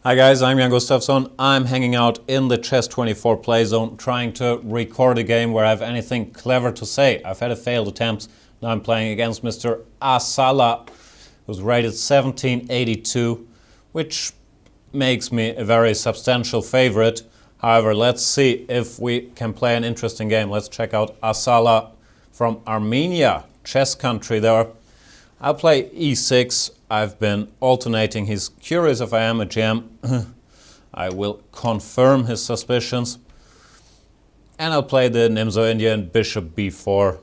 Hi guys, I'm Jan Gustafsson. I'm hanging out in the chess24 play zone trying to record a game where I have anything clever to say. I've had a failed attempt. Now I'm playing against Mr. Asala, who's rated 1782, which makes me a very substantial favorite. However, let's see if we can play an interesting game. Let's check out Asala from Armenia, chess country there. I'll play e6. I've been alternating. He's curious if I am a GM. I will confirm his suspicions. And I'll play the Nimzo-Indian bishop b4,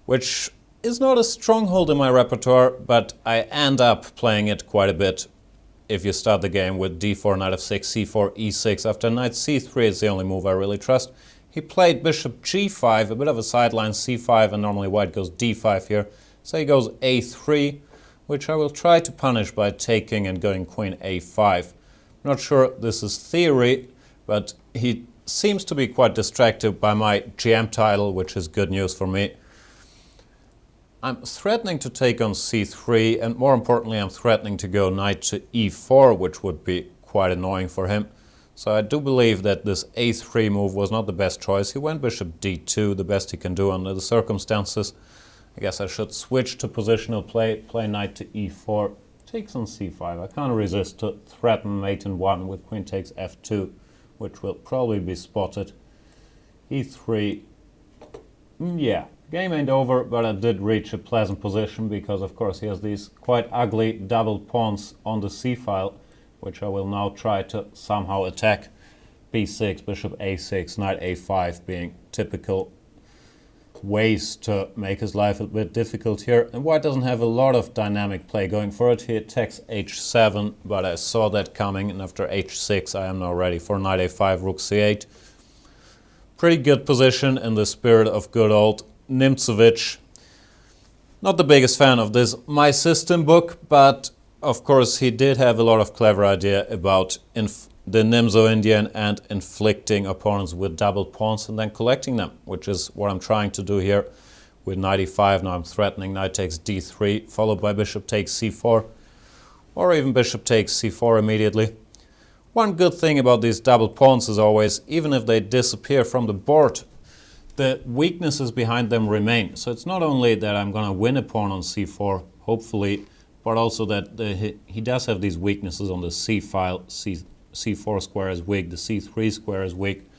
which is not a stronghold in my repertoire, but I end up playing it quite a bit. If you start the game with d4, knight f6, c4, e6, after knight c3 is the only move I really trust. He played bishop g5, a bit of a sideline c5, and normally white goes d5 here. So he goes a3, which I will try to punish by taking and going queen a5. Not sure this is theory, but he seems to be quite distracted by my GM title, which is good news for me. I'm threatening to take on c3, and more importantly, I'm threatening to go knight to e4, which would be quite annoying for him. So I do believe that this a3 move was not the best choice. He went bishop d2, the best he can do under the circumstances. I guess I should switch to positional play knight to e4, takes on c5. I can't resist to threaten mate in 1 with queen takes f2, which will probably be spotted. e3, yeah, game ain't over, but I did reach a pleasant position because of course he has these quite ugly double pawns on the c-file, which I will now try to somehow attack. b6, bishop a6, knight a5 being typical ways to make his life a bit difficult here. And white doesn't have a lot of dynamic play going for it. He attacks h7, but I saw that coming, and after h6 I am now ready for knight a5, rook c8. Pretty good position in the spirit of good old Nimzovich. Not the biggest fan of this My System book, but of course he did have a lot of clever idea about the Nimzo-Indian and inflicting opponents with double pawns and then collecting them, which is what I'm trying to do here with knight e5. Now I'm threatening knight takes d3, followed by bishop takes c4, or even bishop takes c4 immediately. One good thing about these double pawns is always, even if they disappear from the board, the weaknesses behind them remain. So it's not only that I'm going to win a pawn on c4, hopefully, but also that he does have these weaknesses on the c-file. c4 square is weak, the c3 square is weak.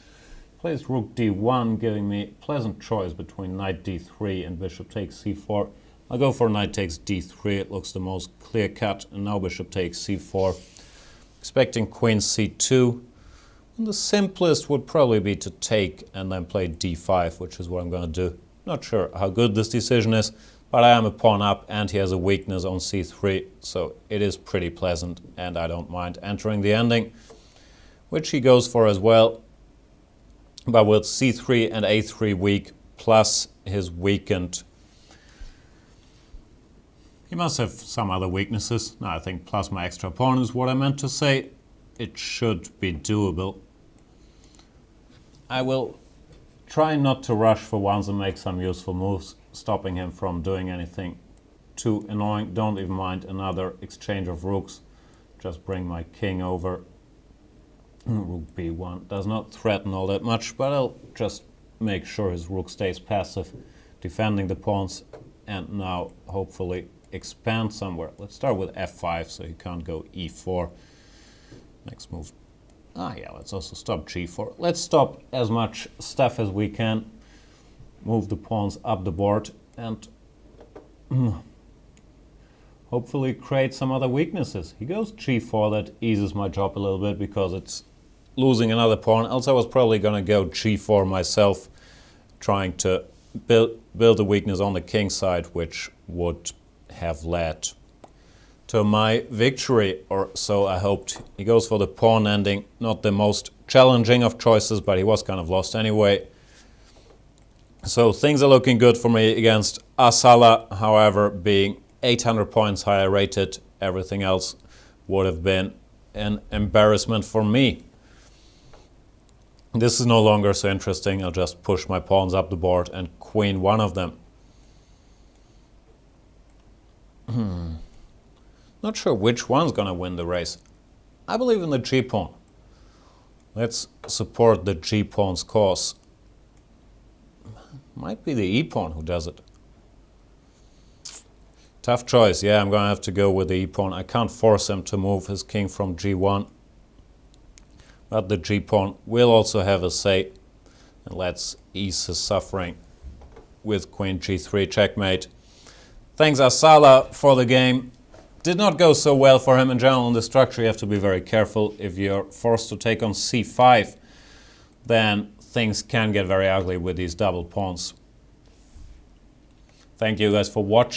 Plays rook d1, giving me a pleasant choice between knight d3 and bishop takes c4. I'll go for knight takes d3, it looks the most clear cut, and now bishop takes c4. Expecting queen c2. And the simplest would probably be to take and then play d5, which is what I'm going to do. Not sure how good this decision is, but I am a pawn up and he has a weakness on c3, so it is pretty pleasant and I don't mind entering the ending, which he goes for as well. But with c3 and a3 weak, plus his weakened, he must have some other weaknesses. No, I think plus my extra pawn is what I meant to say. It should be doable. I will try not to rush for once and make some useful moves, stopping him from doing anything too annoying. Don't even mind another exchange of rooks. Just bring my king over. Rook b1 does not threaten all that much, but I'll just make sure his rook stays passive, defending the pawns, and now hopefully expand somewhere. Let's start with f5 so he can't go e4. Next move. Yeah, let's also stop g4. Let's stop as much stuff as we can. Move the pawns up the board and hopefully create some other weaknesses. He goes g4, that eases my job a little bit because it's losing another pawn. Else I was probably going to go g4 myself, trying to build a weakness on the king side, which would have led to my victory, or so I hoped. He goes for the pawn ending, not the most challenging of choices, but he was kind of lost anyway. So things are looking good for me against Asala, however, being 800 points higher rated, everything else would have been an embarrassment for me. This is no longer so interesting. I'll just push my pawns up the board and queen one of them. Not sure which one's gonna win the race. I believe in the g-pawn. Let's support the g-pawn's cause. Might be the e-pawn who does it. Tough choice. Yeah, I'm going to have to go with the e-pawn. I can't force him to move his king from g1. But the g-pawn will also have a say. And let's ease his suffering with queen g3 checkmate. Thanks Asala for the game. Did not go so well for him in general. In the structure you have to be very careful. If you're forced to take on c5, then things can get very ugly with these double pawns. Thank you guys for watching.